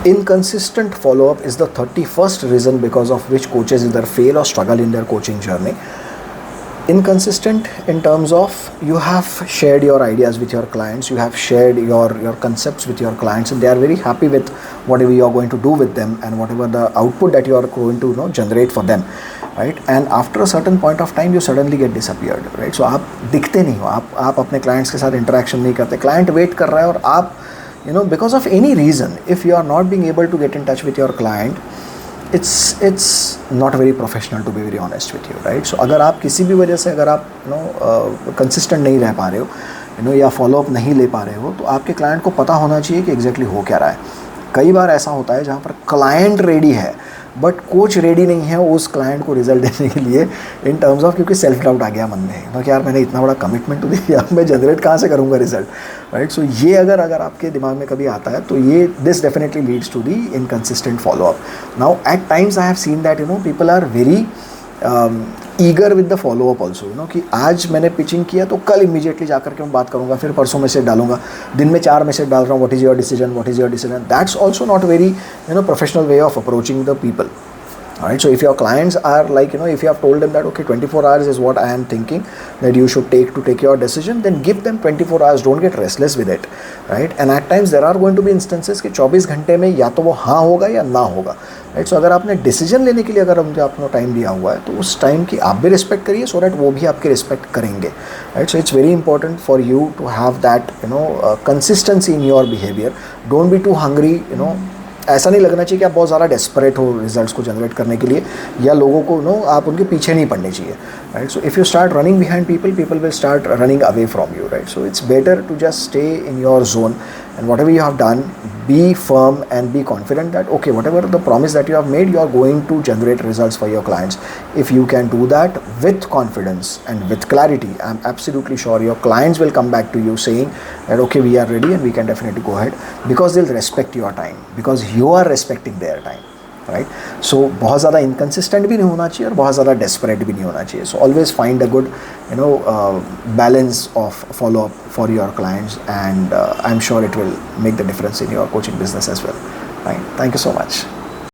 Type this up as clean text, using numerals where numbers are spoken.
Inconsistent follow-up is the 31st reason because of which coaches either fail or struggle in their coaching journey. Inconsistent in terms of you have shared your ideas with your clients, you have shared your concepts with your clients, and they are very happy with whatever you are going to do with them and whatever the output that you are going to generate for them, right? And after a certain point of time you suddenly get disappeared, right? So आप दिखते नहीं हो, आप अपने clients के साथ interaction नहीं करते, client wait कर रहा है और आप because of any reason, if you are not being able to get in touch with your client, it's not very professional, to be very honest with you, right? So अगर आप किसी भी वजह से अगर आप consistent नहीं रह पा रहे हो या follow up नहीं ले पा रहे हो, तो आपके client को पता होना चाहिए कि exactly हो क्या रहा है. कई बार ऐसा होता है जहाँ पर client ready है बट कोच रेडी नहीं है उस क्लाइंट को रिजल्ट देने के लिए, इन टर्म्स ऑफ क्योंकि सेल्फ डाउट आ गया मन में कि यार मैंने इतना बड़ा कमिटमेंट तो दिया, मैं जनरेट कहाँ से करूँगा रिजल्ट, राइट? सो ये अगर आपके दिमाग में कभी आता है तो ये this definitely leads to the inconsistent follow up. Now at times I have seen that people are very eager with the follow up also, कि आज मैंने पिचिंग किया तो कल इमीडिएटली जाकर के मैं बात करूँगा, फिर परसों मैसेज डालूंगा, दिन में 4 मैसेज डाल रहा हूँ, what is your decision. That's also not very professional way of approaching the people. Alright, so if your clients are like, if you have told them that okay 24 hours is what I am thinking that you should take your decision, then give them 24 hours, don't get restless with it, right? And at times there are going to be instances कि 24 घंटे में या तो वो हाँ होगा या ना होगा, right? So अगर आपने डिसीजन लेने के लिए अगर उनके आपको टाइम दिया हुआ है तो उस टाइम की आप भी रिस्पेक्ट करिए so that वो भी आपकी रिस्पेक्ट करेंगे, right? So it's very important for you to have that consistency in your behavior. Don't be too hungry, ऐसा नहीं लगना चाहिए कि आप बहुत ज़्यादा डेस्परेट हो रिजल्ट्स को जनरेट करने के लिए या लोगों को आप उनके पीछे नहीं पड़ने चाहिए, right? So if you start running behind people will start running away from you, right? So it's better to just stay in your zone and whatever you have done, be firm and be confident that okay, whatever the promise that you have made, you are going to generate results for your clients. If you can do that with confidence and with clarity, I'm absolutely sure your clients will come back to you saying that okay, we are ready and we can definitely go ahead, because they'll respect your time, because you are respecting their time, right? So बहुत ज़्यादा inconsistent भी नहीं होना चाहिए और बहुत ज़्यादा desperate भी नहीं होना चाहिए. So always find a good balance of follow up for your clients, and I'm sure it will make the difference in your coaching business as well, right? Thank you so much.